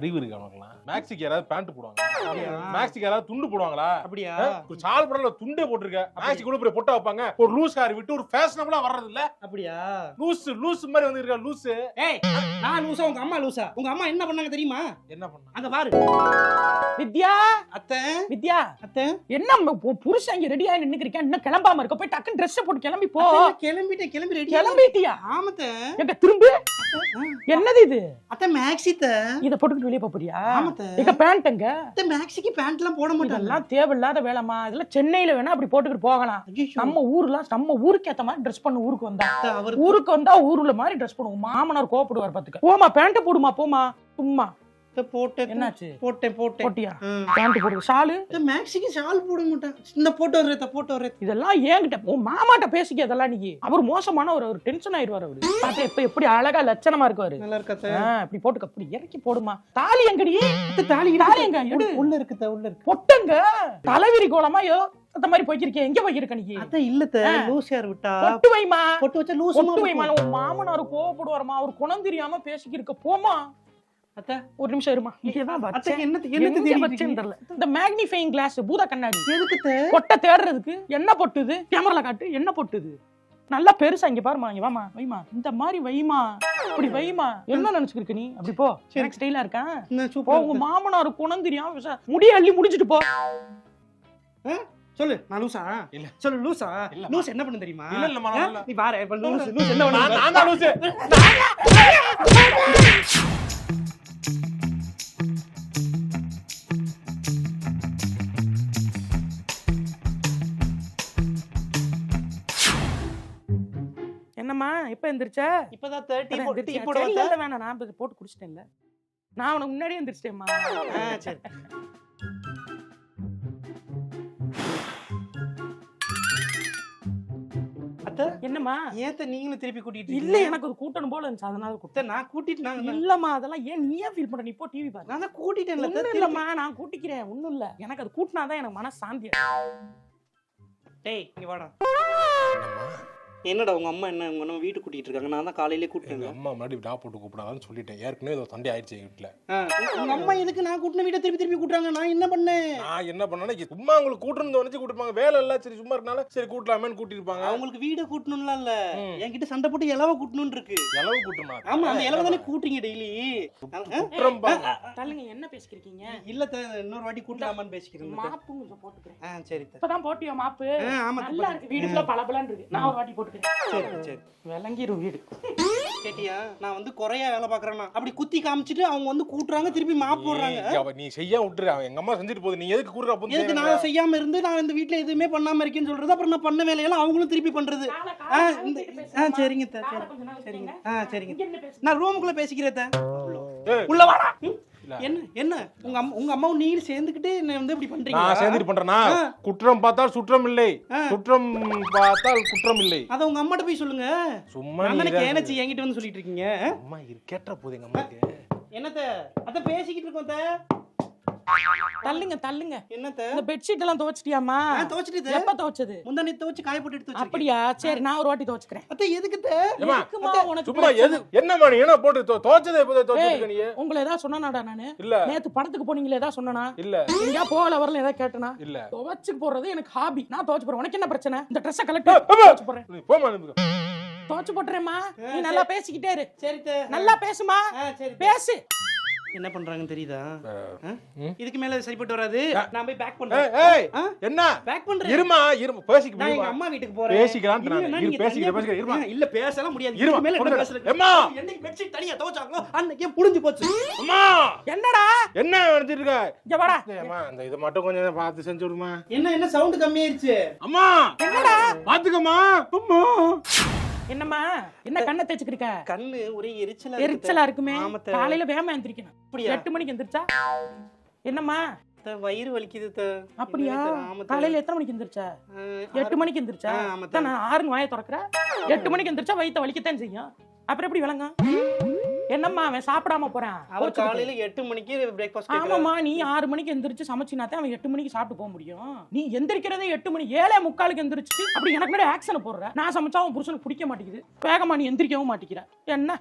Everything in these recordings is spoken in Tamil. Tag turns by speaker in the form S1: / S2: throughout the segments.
S1: அறிவு இருக்கு அவனுக்குலாம். மேக்ஸிக்கு யாராவது பேண்ட் போடுவாங்க, மேக்ஸிக்கு யாராவது துண்டு போடுவாங்களா?
S2: அப்படியா?
S1: சால் படல துண்டே போட்டுருக்க, மேக்ஸிக்கு கூட போய் பொட்டா வைப்பாங்க. ஒரு லூஸ் ஹேர் விட்டு ஒரு ஃபேஷனபிளா வர்றது இல்ல.
S2: அப்படியா?
S1: லூஸ் மாதிரி வந்து இருக்க லூஸ்.
S2: ஏய், நான் லூசா உங்க அம்மா லூசா? உங்க அம்மா என்ன பண்ணாங்க தெரியுமா?
S1: என்ன பண்ணா?
S2: அங்க பாரு.
S3: வித்யா,
S2: அத்தை,
S3: வித்யா,
S2: அத்தை,
S3: என்ன புருஷன் இங்க ரெடியா நின்னுக்கிறீங்க? இன்னும் கிளம்பாம இருக்க? போய் டக்குன்னு ட்ரெஸ் போட்டு கிளம்பி போ.
S2: கிளம்பிட்டேன், கிளம்பி ரெடி.
S3: கிளம்பிட்டியா?
S2: ஆமத்த.
S3: எங்க திரும்பு? என்னது இது?
S2: அத்தை மேக்ஸித்த.
S3: இத போட்டுட்டு வெளிய போறியா?
S2: ஆமத்த.
S3: எங்க பேண்ட் எங்க?
S2: அத்தை மேக்ஸிக்கு பேண்ட் எல்லாம் போட மாட்டாங்க.
S3: இதெல்லாம் தேவையில்லாத வேலைமா. இதெல்லாம் சென்னையில வேணா அப்படி போட்டுக்கிட்டு போகலாம். நம்ம ஊருக்கு ஏத்த மாதிரி ட்ரெஸ் பண்ண ஊருக்கு வந்தா. ஊருக்கு வந்தா ஊருல மாதிரி ட்ரெஸ் பண்ணுவோம். மாமனார் கோபப்படுவார் பாத்துக்க. போமா பேண்ட் போடுமா, போமா. சும்மா
S2: போட்டேன்.
S3: என்னாச்சு?
S2: போட்டேன்.
S3: போட்டியா? பேண்ட் போடு. ஷாலு?
S2: மேக்ஸிக்கு ஷால் போட மாட்டேன். இந்த போட்டோ வரேன்.
S3: இதெல்லாம் ஏங்கிட்ட உன் மாமாட்ட பேசிக்க. அதெல்லாம் நீ அவர் மோசமானவர், அவர் டென்ஷன் ஆயிடுவார். அவரு பாத்தா இப்ப எப்படி அழகா லட்சணமா இருக்காரு.
S2: நல்லா இருக்கா?
S3: இப்படி போட்டுக்க, அப்படி இறக்கி போடுமா. தாலி எங்கடி?
S2: தாலி
S3: எங்க? எடு.
S2: உள்ள இருக்கு, உள்ள இருக்கு.
S3: பொட்டுங்க தலைவிரி கோலமா யோ அந்த மாதிரி போய்க்கிருக்கேன். எங்க போய்க்கிருக்க நீ?
S2: அத இல்ல லூஸ் யார் விட்டா?
S3: பொட்டு வைமா.
S2: பொட்டு வச்சா லூஸ்
S3: பொட்டு வைமா. உன் மாமனார் கோவப்படுவாருமா. அவர் குணம் தெரியாம பேசிக்கிருக்க. போமா.
S2: அத்த ஒரு
S3: நிமிஷம் இருமா. இங்கதான்
S2: அத்த என்ன தெரியல.
S3: இந்த மேக்னிஃபையிங் கிளாஸ் பூத கண்ணாடி
S2: எதுக்கு?
S3: பொட்டை தேடுறதுக்கு. என்ன பொட்டுது? கேமரால காட்டு. என்ன பொட்டுது? நல்லா பெருசா. இங்க பாருமா, இங்க வாமா, வைமா. இந்த மாதிரி வைமா, இப்படி வைமா. என்ன நினைச்சுக்கிருக்க நீ? அப்படி போ. எனக்கு ஸ்டைலா இருக்கா? உங்க மாமனார் குணம் தெரியாம முடிய அள்ளி முடிச்சிட்டு போ.
S2: சொல்லு. நான் லூசா?
S1: இல்ல.
S2: சொல்லு லூசா? லூஸ் என்ன பண்ணு தெரியுமா?
S1: இல்ல இல்ல,
S2: நீ பாரு. இப்ப லூஸ் என்ன பண்ணு?
S1: நான் தான் லூஸ்.
S3: என்னம்மா எப்ப எந்திரிச்ச?
S2: இப்பதான் 30 டீ போட
S3: வேணாம். நான் போட்டு குடிச்சிட்டேன்ல. நான் உனக்கு முன்னாடியே எந்திரிச்சிட்டேம்மா.
S2: சரி. அத்த
S3: என்னம்மா?
S2: ஏத்த நீங்களும் திருப்பி கூட்டிட்டு
S3: இல்ல, எனக்கு ஒரு கூட்டணும் போல இருந்துச்சு, அதனால கூட்ட.
S2: நான் கூட்டிட்டு நாங்க
S3: இல்லம்மா, அதெல்லாம் ஏன் நீ ஏன் ஃபீல் பண்ற? நீ போ டிவி பாரு.
S2: நான் தான் கூட்டிட்டேன்ல.
S3: இல்லம்மா, நான் கூட்டிக்கிறேன். ஒண்ணும் இல்ல. எனக்கு அது கூட்டினாதான் எனக்கு மனசு சாந்தியா.
S2: டேய் இங்க வாடா. என்னடா உங்க அம்மா என்ன உங்க நம்ம வீட்டுக்கு கூட்டிட்டு இருக்காங்க? நான் தான் காலையிலே கூட்டிட்டேன்.
S1: அம்மா முன்னாடி விடா போட்டு கூப்பிடாதான்னு சொல்லிட்டேன். ஏற்கனவே ஏதோ சண்டை ஆயிடுச்சு வீட்டுல.
S2: உங்க அம்மா எதுக்கு நான் கூட்டின வீட்டை திருப்பி கூட்டுறாங்க? நான் என்ன பண்ணேன்?
S1: நான் என்ன பண்ணேன்னா, சும்மா உங்களுக்கு கூட்டணும் தோணுச்சு கூட்டிருப்பாங்க. வேலை இல்ல, சரி சும்மா இருக்கனால சரி கூட்டலாமேன்னு கூட்டிருப்பாங்க.
S2: அவங்களுக்கு வீட கூட்டணும்லாம் இல்ல, என்கிட்ட சண்டை போட்டு இலவ கூட்டணும்னு இருக்கு.
S1: இலவு கூட்டமா?
S2: ஆமா, அந்த இலவ தானே கூட்டுறீங்க டெய்லி.
S3: தள்ளுங்க, என்ன பேசிக்கிறீங்க?
S2: இல்ல இன்னொரு வாட்டி கூட்டலாமான்னு பேசிக்கிறேன்.
S3: மாப்பு கொஞ்சம் போட்டுக்கிறேன்.
S2: சரி.
S3: இப்பதான் போட்டியா மாப்பு?
S2: ஆமா,
S3: நல்லா இருக்கு. வீடு ஃபுல்லா பளபளன்னு இருக்கு. நான் ஒரு வாட்டி போட்டுக்கிறேன்.
S2: சரி.
S3: விளங்கிரும் வீடு.
S2: கேட்டியா? நான் வந்து குறையா வேலை பாக்குறேன்னா அப்படி குத்தி காமிச்சிட்டு அவங்க வந்து கூட்டுறாங்க, திருப்பி மாப்பு போடுறாங்க.
S1: நீ செய்ய விட்டுரு. எங்க அம்மா செஞ்சுட்டு போகுது, நீ எதுக்கு கூடுற?
S2: எதுக்கு நான் செய்யாம இருந்து நான் இந்த வீட்டுல எதுவுமே பண்ணாம இருக்கேன்னு சொல்றது? அப்புறம் நான் பண்ண வேலையெல்லாம் அவங்களும் திருப்பி பண்றது. சரிங்க சரிங்க. சரிங்க, நான் ரூமுக்குள்ள பேசிக்கிறேன். உள்ள வாடா. என்ன உங்க அம்மாவும் நீங்களும் சேர்ந்துக்கிட்டு என்ன வந்து இப்படி பண்றீங்க?
S1: நான் சேர்ந்துட்டு பண்றேனா? குற்றம் பார்த்தால் சுற்றம் இல்லை, சுற்றம் பார்த்தால் குற்றம் இல்லை.
S2: அத உங்க அம்மாட்ட போய் சொல்லுங்க.
S1: சும்மா
S2: நான் கேனச்சி என்கிட்ட வந்து சொல்லிட்டு இருக்கீங்க.
S1: அம்மா கேட்ட போகுது எங்க அம்மாக்கு.
S2: என்னத்த அத பேசிக்கிட்டு இருக்கோம்.
S3: தள்ளுங்க.
S2: என்னத்த
S3: இந்த பெட்ஷீட் எல்லாம் துவைச்சிட்டியாமா?
S2: துவைச்சிட்டு.
S3: எப்ப துவைச்சது?
S2: முந்தானே துவைச்சு காய போட்டு எடுத்து வச்சிருக்கேன்.
S3: அப்படியா? சரி, நான் ஒரு வாட்டி துவைச்சுக்கிறேன்.
S2: அத்த எதுக்குத?
S1: சும்மா எது என்னமா நீ என்ன போட்டு துவைச்சதே எப்போ துவைச்சிருக்க நீ?
S3: உங்களை ஏதாவது சொன்னானாடா நானு?
S1: இல்ல.
S3: நேத்து படத்துக்கு போனீங்களே, ஏதாவது சொன்னானா?
S1: இல்ல.
S3: எங்கயா போகல வரல ஏதாவது கேட்டனா?
S1: இல்ல.
S3: துவைச்சு போடுறது எனக்கு ஹாபி. நான் துவைச்சு போறேன். உனக்கு என்ன பிரச்சனை? இந்த ட்ரெஸ்ஸை கலெக்ட் துவைச்சு போறேன்.
S1: போமா,
S3: துவைச்சு போட்டுறேம்மா. நீ நல்லா பேசிக்கிட்டே இரு.
S2: சரிதே,
S3: நல்லா பேசுமா.
S2: சரி
S3: பேசு.
S2: என்ன பண்றாங்கன்னு தெரியுதா? இதுக்கு மேல சரிப்பட்டு வராது. நான் போய் பேக் பண்றேன்.
S1: ஏய் என்ன
S2: பேக் பண்றேன்?
S1: இருமா பேசிக்க.
S2: நான் எங்க அம்மா வீட்டுக்கு போறேன்.
S1: பேசிக்கலாம். நான் பேசிக்கிறேன். இருமா.
S2: இல்ல பேசலாம் முடியாது. இதுக்கு மேல என்ன பேசுறேன்?
S1: அம்மா
S2: என்னைக்கு பெட்ஷீட் தனியா துவைச்சாங்களோ அன்னைக்கே புடிஞ்சு போச்சு.
S1: அம்மா
S3: என்னடா
S1: என்ன நினைச்சிட்டு இருக்க?
S3: இங்க வாடா.
S1: அம்மா இந்த இது மட்டும் கொஞ்சம் பார்த்து செஞ்சு விடுமா.
S2: என்ன சவுண்ட் கம்மியாயிருச்சு?
S1: அம்மா
S3: என்னடா
S1: பாத்துக்கம்மா. அம்மா
S3: என்னம்மா என்ன கண்ணை தேய்ச்சிக்கிருக்க?
S2: கண்ணு ஒரே
S3: எரிச்சலா இருக்குமே. காலையில வேகமா எந்திரிக்கணும். 8 மணிக்கு எந்திரிச்சா என்னம்மா
S2: வயிறு வலிக்குது?
S3: அப்படியா? காலையில எத்தனை மணிக்கு எந்திரிச்சா? 8 மணிக்கு எந்திரிச்சா? நான் 6 வாயை திறக்கிறேன். 8 மணிக்கு எந்திரிச்சா வயிற்ற வலிக்கத்தான் செய்யும். அப்புறம் எப்படி விளங்க? என்னம்மா அவன் சாப்பிடாம போறான்?
S2: அவர் காலையில 8 மணிக்கு பிரேக்ஃபாஸ்ட்.
S3: ஆமாமா, நீ 6 மணிக்கு எந்திரிச்சு சமைச்சினாதான் அவன் 8 மணிக்கு சாப்பிட்டு போக முடியும். நீ எந்திரிக்கிறதே 8 மணி, 7:45 எந்திரிச்சு அப்படி எனக்கு முன்னாடி ஆக்ஷன் போடுற. நான் சமைச்சா அவன் புருஷனுக்கு பிடிக்க மாட்டேங்குது. வேகமா நீ எந்திரிக்கவும் மாட்டேங்கிற. என்ன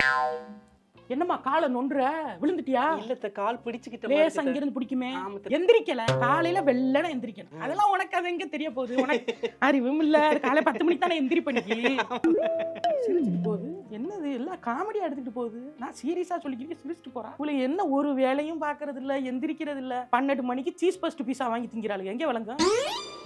S3: என்னம்மா காலை நொண்டுற, விழுந்துட்டியா?
S2: இல்ல கால் பிடிச்சுக்கிட்ட
S3: லேசா அங்க இருந்து பிடிக்குமே. எந்திரிக்கல, காலையில வெள்ளன எந்திரிக்கணும். அதெல்லாம் உனக்கு அது எங்க தெரிய போகுது? உனக்கு அறிவும் இல்ல. காலை 10 மணிக்கு தானே எந்திரி பண்ணிக்கி. சிரிச்சுட்டு போகுது. என்னது எல்லாம் காமெடியா எடுத்துட்டு போகுது. நான் சீரியஸா சொல்லிக்கிறேன், சிரிச்சுட்டு போறா. உங்களுக்கு என்ன ஒரு வேலையும் பாக்குறது இல்ல, எந்திரிக்கிறது இல்ல. 12 மணிக்கு சீஸ் பஸ்ட் பீஸா வாங்கி திங்கிறாளுங்க. எங்க வளங்க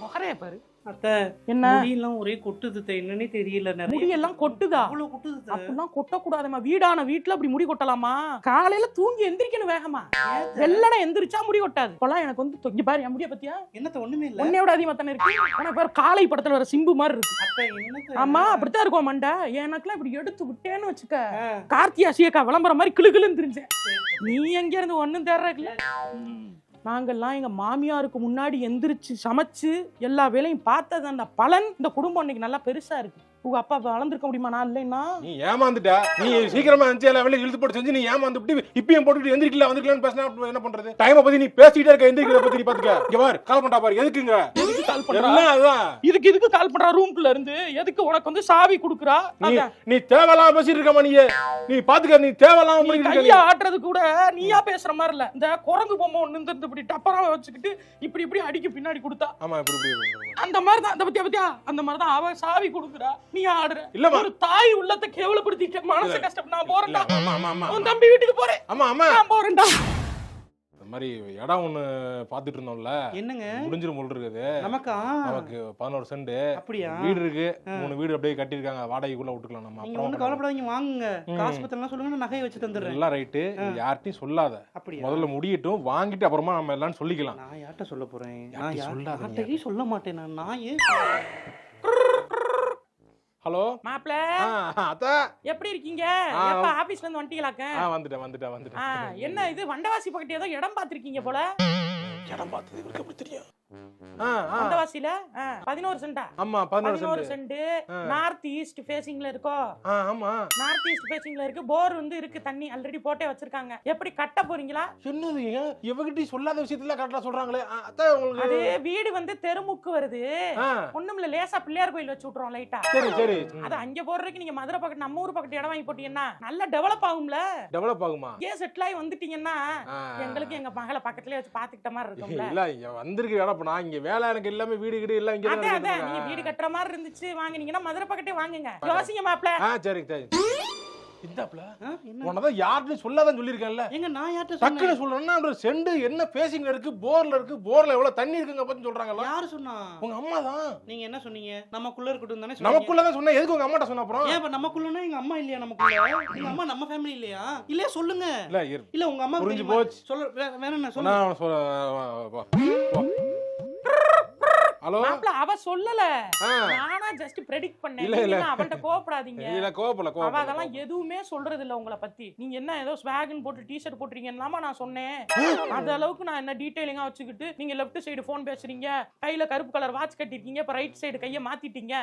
S3: முகரைய பாரு.
S2: அத்தை
S3: என்ன
S2: முடியெல்லாம் ஒரே கொட்டுது, என்னன்னே தெரியல.
S3: முடியெல்லாம் கொட்டுதா?
S2: அவ்வளவு கொட்டுது.
S3: அப்படிலாம் கொட்டக்கூடாதுமா. வீடான வீட்டுல அப்படி முடி கொட்டலாமா? காலையில தூங்கி எந்திரிக்கணும் வேகமா. வெள்ளன எந்திரிச்சா முடி கொட்டாது. இப்பெல்லாம் எனக்கு வந்து தொங்கி பாரு என் முடிய பத்தியா?
S2: என்னத்த ஒண்ணுமே இல்ல.
S3: உன்னையோட அதிகமா தானே இருக்கு. உனக்கு வேற காலை படத்துல வர சிம்பு மாதிரி இருக்கு.
S2: அத்தை என்னத்த?
S3: ஆமா அப்படித்தான் இருக்கும் மண்டை. எனக்குலாம் இப்படி எடுத்து விட்டேன்னு வச்சுக்க, கார்த்தியா சியக்கா விளம்பரம் மாதிரி கிளுகிளுன்னு தெரிஞ்சேன். நீ எங்க இருந்து ஒண்ணும் தேர்றதுல. நாங்கெல்லாம் எங்க மாமியாருக்கு முன்னாடி எந்திரிச்சு சமைச்சு எல்லா வேலையும் பார்த்தது அந்த பலன் இந்த குடும்பம் இன்னைக்கு நல்லா பெருசா இருக்கு. உங்க அப்பா வளர்ந்துருக்க முடியுமா? நான் இல்லைன்னா
S1: நீ ஏமாந்துட்ட. நீ சீக்கிரமா எந்திரிச்சு எல்லா வேலையும் இழுத்து போட்டு செஞ்சு நீ ஏமாந்துட்டு இப்பயும் போட்டுட்டு எந்திரிக்கல வந்துக்கலாம்னு பேசினா என்ன பண்றது? டைமை பத்தி நீ பேசிட்டே இருக்க, எந்திரிக்கிறத பத்தி நீ பாத்துக்க. இங்க பாரு, கால் பண்ணா பாரு. எதுக்குங்க
S3: கால் பண்றா?
S1: அதான்
S3: இதுக்கு கால் பண்றா? ரூம்குள்ள இருந்து எதுக்கு உனக்கு வந்து சாவி குடுக்குறா?
S1: நீ தேவையில்லாம பேசிட்டு இருக்கமா? நீ பாத்துக்க, நீ தேவையில்லாம
S3: கையா ஆட்டுறது கூட நீயா பேசுற மாதிரி இல்ல. இந்த குரங்கு பொம்மை ஒண்ணு இருந்து இப்படி டப்பரா வச்சுக்கிட்டு இப்படி அடிக்க பின்னாடி கொடுத்தா.
S1: ஆமா இப்படி
S3: அந்த மாதிரி தான். அந்த பத்தியா அந்த மாதிரி தான் அவ சாவி குடுக்குறா, நீ ஆடுற.
S1: இல்ல
S3: ஒரு தாய் உள்ளத்தை கேவலப்படுத்திட்டு மனசு கஷ்டம். நான் போறேன்டா.
S1: ஆமா
S3: உன் தம்பி வீட்டுக்கு போறேன்.
S1: ஆமா
S3: நான் போறேன்டா.
S1: இந்த மாதிரி இடம் ஒண்ணு பாத்துட்டு இருந்தோம்ல.
S2: என்னங்க
S1: முடிஞ்சிரும் போல் இருக்குது
S2: நமக்கு.
S1: 11 சென்ட்
S2: அப்படியா?
S1: வீடு இருக்கு, 3 வீடு அப்படியே கட்டி இருக்காங்க. வாடகைக்குள்ள விட்டுக்கலாம் நம்ம.
S2: நீங்க ஒண்ணு கவலைப்படாதீங்க, வாங்குங்க. காசு பத்தலாம் சொல்லுங்க, நகையை வச்சு தந்துடுறேன்.
S1: எல்லாம் ரைட்டு. யார்ட்டையும் சொல்லாத.
S2: அப்படியா?
S1: முதல்ல முடியட்டும், வாங்கிட்டு அப்புறமா நம்ம எல்லாம் சொல்லிக்கலாம்.
S2: நான் யார்ட்ட சொல்ல போறேன்?
S1: நான்
S2: யார்ட்டையும் சொல்ல மாட்டேன். நான்
S3: ஹலோ மாப்ள,
S1: அத்தா
S3: எப்படி இருக்கீங்க? எப்ப ஆபீஸ்ல இருந்து வந்துட்டீங்களாக்க?
S1: வந்துட்டேன்.
S3: என்ன இது வண்டவாசி பக்கத்துல ஏதோ இடம் பாத்திருக்கீங்க போல.
S1: இடம் பார்த்தது இவருக்கு எப்படி தெரியும்?
S3: வண்டவாசில 11 சென்டா?
S1: ஆமா 11
S3: சென்ட். நார்த் ஈஸ்ட் ஃபேசிங்ல இருக்கோ?
S1: ஆமா
S3: நார்த் ஈஸ்ட் ஃபேசிங்ல இருக்கு. போர் வந்து இருக்கு, தண்ணி ஆல்ரெடி போட்டே வச்சிருக்காங்க. எப்படி கட்ட போறீங்களா?
S1: என்னது இவகிட்ட சொல்லாத விஷயத்துல கரெக்டா சொல்றாங்களே. அத்தா உங்களுக்கு
S3: அது வீடு வந்து தெருமுக்கு வருது. ஒண்ணுமில்ல, லேசா பிள்ளையார் கோயில் வச்சு விட்டுறோம் லைட்டா.
S1: சரி.
S3: அது அங்க போறதுக்கு நீங்க மதுரை பக்கத்து நம்ம ஊர் பக்கத்து இடம் வாங்கி போட்டீங்கன்னா நல்லா டெவலப் ஆகும்ல.
S1: டெவலப் ஆகுமா?
S3: ஏன் செட்டில் ஆகி வந்துட்டீங்கன்னா எங்களுக்கு எங்க மகளை பக்கத்துலயே வச்சு பாத்துக்கிட்ட மாதிரி இருக்கும்ல.
S1: இல்ல இங்க வந்திருக்கு இடம். நான் இங்க வேலை எனக்கு எல்லாமே வீடு கிட்ட எல்லாம் இங்க தான் இருக்கு.
S3: நீங்க வீடு கட்டற மாதிரி இருந்துச்சு வாங்குனீங்கன்னா மதுரை பக்கத்தே வாங்குங்க. யோசிங்க மாப்ள.
S1: சரி. இந்தாப்ல உனதான் யார்ட்டையும் சொல்லாதான் சொல்லிருக்கேன்ல.
S2: எங்க நான் யார்ட்ட
S1: டக்குனு சொல்றேன்னா ஒரு செண்டு என்ன பேசிங் இருக்கு, போர்ல இருக்கு, போர்ல எவ்வளவு தண்ணி இருக்குங்க பத்தி சொல்றாங்கல்ல.
S2: யாரு சொன்னா?
S1: உங்க அம்மா தான்.
S2: நீங்க என்ன சொன்னீங்க? நமக்குள்ள இருக்கட்டும் தானே சொன்னீங்க.
S1: நமக்குள்ள தான் சொன்னா. எதுக்கு உங்க அம்மாட்ட சொன்ன அப்புறம்?
S2: ஏன் இப்ப நமக்குள்ளனா எங்க அம்மா இல்லையா? நமக்குள்ள எங்க அம்மா நம்ம ஃபேமிலி இல்லையா? இல்ல சொல்லுங்க. இல்ல உங்க அம்மா
S1: புரிஞ்சு போச்சு.
S2: சொல்ல வேற என்ன சொல்லுங்க.
S1: ஹலோ
S3: மாப்ள, அவ சொல்லல. நானா ஜஸ்ட் பிரெடிக்ட் பண்ணேன். நீங்க அவன்ட்ட கோவப்படாதீங்க.
S1: இல்ல கோவப்பல.
S3: அவ அதெல்லாம் எதுவுமே சொல்றது இல்ல உங்களை பத்தி. நீங்க என்ன ஏதோ ஸ்வாக்னு போட்டு டி-ஷர்ட் போட்டுறீங்கன்னாமா நான் சொன்னேன். அந்த அளவுக்கு நான் என்ன டீடைலிங்கா வச்சுக்கிட்டு நீங்க லெஃப்ட் சைடு போன் பேசுறீங்க, கையில கருப்பு கலர் வாட்ச் கட்டிருக்கீங்க, இப்ப ரைட் சைடு கைய மாத்திட்டீங்க.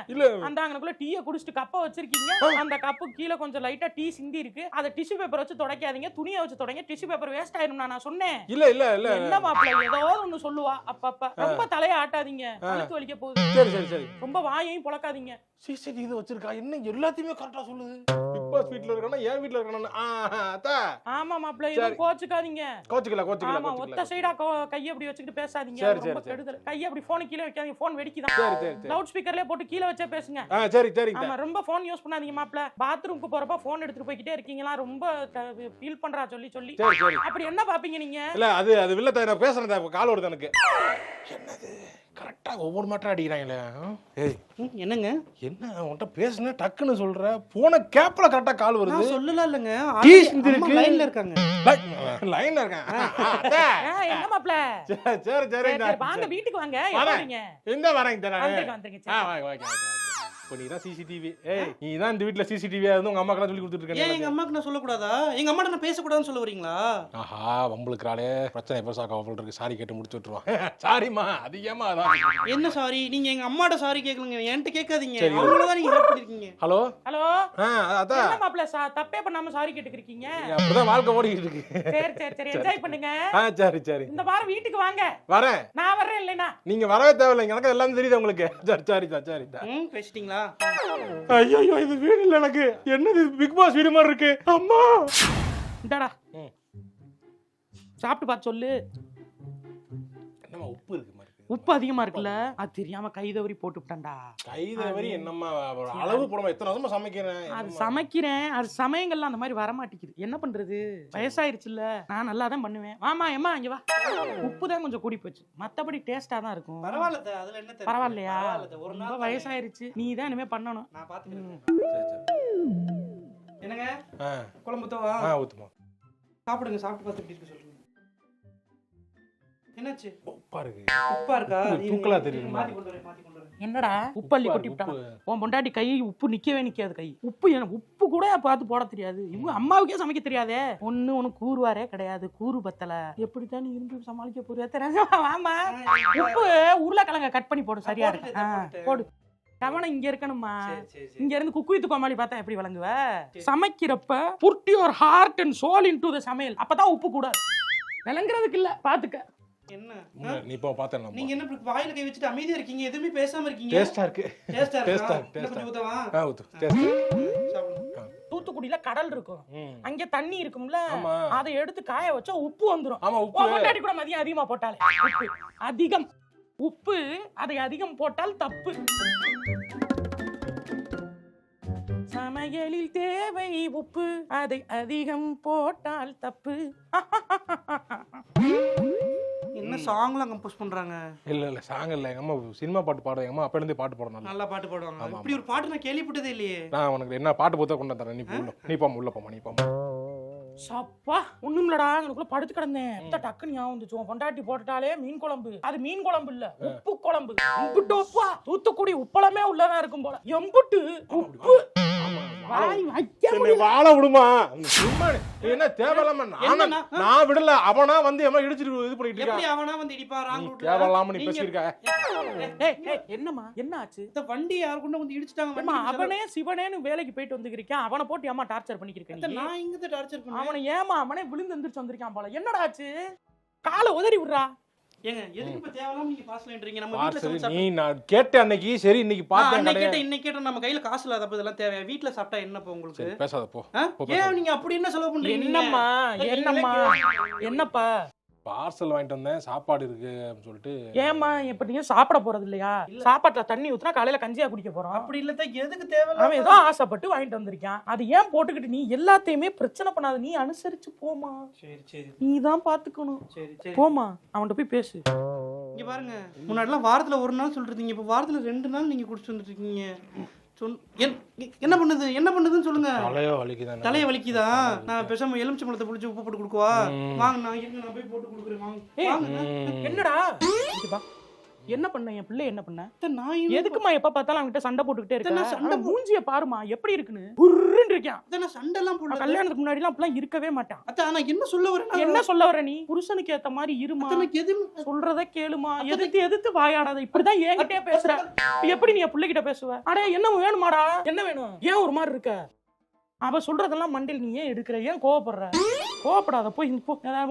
S3: அந்த அங்கனக்குள்ள டீயை குடிச்சிட்டு கப்ப வச்சிருக்கீங்க. அந்த கப்பு கீழ கொஞ்சம் லைட்டா டீ சிந்தி இருக்கு. அத டிஷ்யூ பேப்பர் வச்சு துடைக்காதீங்க, துணியை வச்சு துடைங்க. டிஷ்யூ பேப்பர் வேஸ்ட் ஆயிரும் நான் சொன்னேன்.
S1: இல்ல
S3: என்ன மாப்ள ஏதோ ஒன்னு சொல்லுவா அப்பப்ப. ரொம்ப தலைய ஆட்டாதீங்க, கழுத்து வலிக்க போகுது.
S1: சரி.
S3: ரொம்ப வாயையும் பொளக்காதீங்க.
S1: சிசிடிவி இது வச்சிருக்கா. என்ன எல்லாத்தையுமே கரெக்ட்டா சொல்லுது. பிக் பாஸ் வீட்ல இருக்கானா ஏன் வீட்ல இருக்கானா? அத்தா
S3: ஆமா மாப்ள, இது கோச்சுக்காதீங்க.
S1: கோச்சுக்கல.
S3: ஆமா, ஒத்த சைடா கைய அப்படி வச்சிட்டு பேசாதீங்க. ரொம்ப கெடுதல். கைய அப்படி போன் கீழ வைக்காதீங்க, போன் வெடிக்குதான்.
S1: சரி.
S3: லவுட் ஸ்பீக்கர்லயே போட்டு கீழ வச்சே பேசுங்க.
S1: சரி.
S3: ஆமா, ரொம்ப போன் யூஸ் பண்ணாதீங்க மாப்ள. பாத்ரூம்க்கு போறப்ப போன் எடுத்துட்டு போயிட்டே இருக்கீங்களா? ரொம்ப ஃபீல் பண்றா சொல்லி.
S1: சரி.
S3: அப்படி என்ன பாப்பீங்க நீங்க?
S1: இல்ல அது வில்லத நான் பேசுறேன். கால் வருது எனக்கு. என்னது கரெக்டா ஒவ்வொரு மாட்டா அடிக்கிறாங்களே. ஏய்
S2: என்னங்க?
S1: என்ன உன்கிட்ட பேசுன டக்குன்னு சொல்ற? போன கேப்ல கரெக்டா கால் வருது.
S2: நான் சொல்லல இல்லங்க.
S1: அம்மா
S2: லைன்ல இருக்காங்க.
S1: லைன்ல இருக்காங்க.
S3: என்ன மாப்ள?
S1: சரி.
S3: வாங்க வீட்டுக்கு வாங்க. எப்ப வரீங்க?
S1: இந்த வரேன் தரேன்.
S3: வந்துருங்க.
S1: வாங்க. நீதான் சிசிடிவி. நீதான் இந்த வீட்ல சிசிடிவியா இருந்து உங்க அம்மாக்கு சொல்லி கொடுத்துட்டு இருக்கேன்.
S2: எங்க அம்மாக்கு நான் சொல்லக்கூடாதா? எங்க அம்மாட்ட நான் பேசக்கூடாதுன்னு சொல்ல வரீங்களா?
S1: ஆஹா, வம்பளுக்குறாளே. பிரச்சனை எப்ப சாக்கா போல இருக்கு. சாரி கேட்டு முடிச்சு விட்டுருவான். சாரிமா, அதிகமா அதான்.
S2: என்ன சாரி? நீங்க எங்க அம்மாட்ட சாரி கேட்கலங்க, என்கிட்ட கேட்காதீங்க. அவங்களதான் நீங்க ஹெல்ப் பண்ணிருக்கீங்க.
S3: ஹலோ
S1: அதான்
S3: என்ன மாப்ள தப்பே பண்ணாம சாரி கேட்டுக்கிறீங்க?
S1: அப்படிதான் வாழ்க்கை ஓடிட்டு இருக்கு.
S3: சரி என்ஜாய் பண்ணுங்க.
S1: சரி.
S3: இந்த வாரம் வீட்டுக்கு வாங்க.
S1: வரேன்.
S3: நான் வரேன். இல்லைனா
S1: நீங்க வரவே தேவையில்லை. எனக்கு எல்லாம் தெரியுது உங்களுக்கு. சரி.
S2: பேசிட்டீங்களா?
S1: ஐயோ, இது வீடு இல்ல எனக்கு. என்னது பிக் பாஸ் வீடு மாதிரி இருக்கு. அம்மா
S3: இந்தாடா
S1: ம்.
S3: சாப்பிட்டு பார்த்து சொல்லு.
S1: என்னம்மா உப்பு இருக்கு மாதிரி
S3: உப்பு அதிகமா இருக்குல்ல, அது தெரியாம கை தவறி போட்டு விட்டான்டா.
S1: கைதவரி என்னம்மா ஒரு அளவு போடாம எத்தனை வருஷமா சமைக்கிறேன்.
S3: அது சமைக்கிறேன், அது சமயங்கள்லாம் அந்த மாதிரி வர மாட்டேங்குது. என்ன பண்றது, வயசாயிருச்சுல்ல. நான் நல்லா தான் பண்ணுவேன். வாமா ஏமா இங்க வா. உப்பு தான் கொஞ்சம் கூடி போச்சு, மத்தபடி டேஸ்டா தான் இருக்கும்.
S2: பரவாயில்ல, அதுல என்ன தெரியும்?
S3: பரவாயில்லையா?
S2: ஒரு
S3: ரொம்ப
S2: நாள்
S3: வயசாயிருச்சு, நீ தான் இனிமே பண்ணணும்.
S2: நான் பாத்துக்கிறேன்.
S1: சரி, சரி.
S2: என்னங்க
S1: ஆ,
S2: குழம்பு ஊத்தவா?
S1: ஊத்துமா.
S2: சாப்பிடுங்க, சாப்பிட்டு பார்த்து எப்படி இருக்கு சொல்லுங்க. என்னாச்சு?
S1: உப்பா இருக்கு.
S2: உப்பா இருக்கா?
S1: தூக்கலா தெரியுது.
S2: மாத்தி கொண்டு வரேன், மாத்தி கொண்டு வரேன்.
S3: என்னடா உப்பள்ளி கொட்டி விட்டான் உன் பொண்டாட்டி. கை உப்பு நிக்கவே நிக்காது. கை உப்பு கூட பார்த்து போட தெரியாது. இவங்க அம்மாவுக்கே சமைக்க தெரியாதே. உனக்கு கூறுவாரே கிடையாது. கூறு பத்தல எப்படித்தான் நீ இருந்து சமாளிக்க போறியா தெரியல. ஆமா, உப்பு உருளைக்கிழங்க கட் பண்ணி போடு, சரியா இருக்கு. போடு. கவனம் இங்க இருக்கணுமா. இங்க இருந்து குக்கு வித்து கோமாளி பார்த்தா எப்படி விளங்குவ? சமைக்கிறப்ப put your heart and soul into the சமையல். அப்பதான் உப்பு கூட விளங்குறதுக்கு இல்ல. பாத்துக்க.
S2: என்ன
S1: நீ இப்போ பார்த்தேன்.
S2: நீங்க என்ன வாயில கை வச்சுட்டு அமைதியா இருக்கீங்க, எதுவுமே பேசாம இருக்கீங்க?
S1: டேஸ்டா இருக்கு.
S2: டேஸ்டா
S1: டேஸ்டா
S2: இருக்கா?
S1: டேஸ்டா.
S2: கொஞ்சம் ஊத்தவா?
S1: ஊத்து. டேஸ்டா.
S2: சாப்பிடுங்க.
S3: தூத்துக்குடியில கடல் இருக்கும், அங்க தண்ணி இருக்கும்ல,
S1: ஆமா.
S3: அதை எடுத்து காய வச்சா உப்பு வந்துரும்.
S1: ஆமா, உப்பு.
S3: பொண்டாட்டி கூட மதியம் அதிகமா போட்டாலே உப்பு அதிகம். உப்பு அதை அதிகம் போட்டால் தப்பு. சமையலில் தேவை உப்பு, அதை அதிகம் போட்டால் தப்பு.
S2: என்ன சாங்லாம் கம்போஸ் பண்றாங்க?
S1: இல்ல சாங் இல்ல, எங்க அம்மா சினிமா பாட்டு பாடுவாங்க. எங்க அம்மா அப்ப இருந்தே பாட்டு பாடுறாங்க.
S2: நல்லா பாட்டு பாடுவாங்க. இப்படி ஒரு பாட்டு நான் கேள்விப்பட்டதே இல்லையே.
S1: நான் உனக்கு என்ன பாட்டு போத்தா கொண்டு தரேன். நீ போமா, உள்ள போமா, நீ போமா.
S3: சப்பா ஒண்ணுமில்லடா, எனக்குள்ள படுத்து கிடந்தேன். டக்குன்னு ஞாபகம் வந்துச்சு, உன் பொண்டாட்டி போட்டுட்டாலே மீன் குழம்பு. அது மீன் குழம்பு இல்ல, உப்பு குழம்பு. எம்புட்டு உப்பா, தூத்துக்குடி உப்பளமே உள்ளதா இருக்கும் போல. எம்புட்டு உப்பு.
S1: வாழ விடுமா. என்ன தேவையில்லாம நான் விடல. அவனா வந்து எவ்வளவு இடிச்சிட்டு இது பண்ணிட்டு
S2: எப்படி
S1: இருக்கான்.
S2: அவனா வந்து இடிப்பா ராங் ரூட்ல?
S1: தேவையில்லாம நீ பேசிருக்க.
S3: என்னம்மா என்ன ஆச்சு?
S2: இந்த வண்டி யார் கொண்டு வந்து இடிச்சிட்டாங்க?
S3: அம்மா அவனே சிவனேன்னு வேலைக்கு போயிட்டு வந்திருக்கான். அவனை போட்டு ஏமா டார்ச்சர் பண்ணிக்கிறேன்?
S2: நான் இங்க டார்ச்சர் பண்ணேன்.
S3: அவனை ஏமா அவனே விழுந்து எந்திரிச்சு வந்திருக்கான் போல. என்னடா ஆச்சு? காலை உதறி விடுறா.
S2: ஏங்க எதுக்கு இப்ப தேவலாம் நீங்க பாஸ் லைன்றீங்க? நம்ம வீட்ல
S1: சரி,
S2: சாப்பிட்டா
S1: நீ நான் கேட்ட அன்னைக்கு சரி, இன்னைக்கு பார்த்தேன்.
S2: இன்னைக்கு கேட்ட நம்ம கையில காசு இல்லாத அப்ப இதெல்லாம் தேவை. வீட்ல சாப்பிட்டா என்னப்பா உங்களுக்கு?
S1: பேசாத போ.
S2: ஏன் நீங்க அப்படி என்ன செலவு பண்றீங்க?
S3: என்னம்மா என்னப்பா?
S1: பார்சல் வாங்கிட்டு வந்தேன், சாப்பாடு இருக்கு அப்படின்னு சொல்லிட்டு.
S3: ஏமா இப்ப நீங்க சாப்பிட போறது இல்லையா? சாப்பாட்டுல தண்ணி ஊத்துனா காலையில கஞ்சியா குடிக்க போறோம்.
S2: அப்படி இல்ல, எதுக்கு தேவை?
S3: அவன் ஏதோ ஆசைப்பட்டு வாங்கிட்டு வந்திருக்கான். அது ஏன் போட்டுக்கிட்டு நீ எல்லாத்தையுமே பிரச்சனை பண்ணாத. நீ அனுசரிச்சு போமா.
S2: சரி சரி,
S3: நீ தான் பாத்துக்கணும்.
S2: சரி சரி,
S3: போமா, அவன்கிட்ட போய் பேசு.
S2: இங்க பாருங்க, முன்னாடிலாம் வாரத்துல ஒரு நாள் சொல்றீங்க, இப்ப வாரத்துல 2 நாள் நீங்க குடிச்சு வந்துட்டு இருக்கீங்க. என்ன பண்ணுதுன்னு சொல்லுங்க. தலைய வலிக்குதா? நான் பேசாம எலுமிச்சம்பழத்தை புளிச்சு உப்பு போட்டு கொடுக்கவா? வாங்க, நான் போய் போட்டு கொடுக்குறேன்.
S3: என்னடா என்ன பண்ண என் பிள்ளை? என்ன பண்ண? நான் எதுக்குமா எப்ப பார்த்தாலும் அவன்கிட்ட சண்டை போட்டுக்கிட்டே இருக்கேன்? சண்டை மூஞ்சிய பாருமா எப்படி இருக்குன்னு. உருன்னு இருக்கான்.
S2: சண்டை எல்லாம் போடல.
S3: கல்யாணத்துக்கு முன்னாடி எல்லாம் அப்பெல்லாம் இருக்கவே மாட்டான்.
S2: அதான் நான் என்ன சொல்ல வரேன்?
S3: என்ன சொல்ல வர நீ? புருஷனுக்கு ஏத்த மாதிரி இருமா. சொல்றத கேளுமா. எதிர்த்து வாயாடாத. இப்படிதான் என்கிட்டயே பேசுற. எப்படி நீ என் பிள்ளைகிட்ட பேசுவ? அடே என்ன வேணுமாடா? என்ன வேணும்? ஏன் ஒரு மாதிரி இருக்க? அவ சொல்றதெல்லாம் மண்டில் நீ ஏன் எடுக்கிற? ஏன் கோவப்படுற? கோவப்படாத, போய்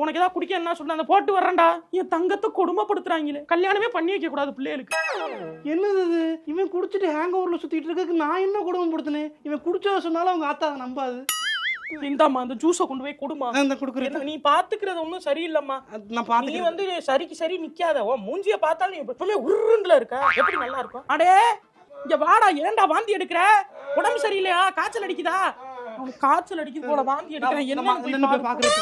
S3: உனக்கு ஏதாவது குடிக்க என்ன சொல்ல அந்த போட்டு வர்றேன்டா. என் தங்கத்தை கொடுமைப்படுத்துறாங்களே. கல்யாணமே பண்ணி வைக்க கூடாது பிள்ளைகளுக்கு.
S2: என்னது இவன் குடிச்சிட்டு ஹேங் ஓவர்ல சுத்திட்டு இருக்கு? நான் என்ன கொடுமைப்படுத்தினேன்? இவன் குடிச்ச சொன்னாலும் அவங்க ஆத்தா நம்பாது.
S3: இந்தாம்மா அந்த ஜூஸை கொண்டு போய் கொடுமா.
S2: கொடுக்குறேன்.
S3: நீ பாத்துக்கிறது ஒன்னும் சரியில்லம்மா. நீ வந்து சரிக்கு சரி நிக்காத. ஓ மூஞ்சிய பார்த்தாலும் நீ எப்பவுமே உருண்டுல இருக்க. எப்படி நல்லா இருக்கும்? அடே இங்க வாடா. ஏன்டா வாந்தி எடுக்கிற? உடம்பு சரியில்லையா? காய்ச்சல் அடிக்குதா? காய்ச்சல் அடிக்குது போல வாந்தி எடுக்கிறேன். என்ன பாக்குறது?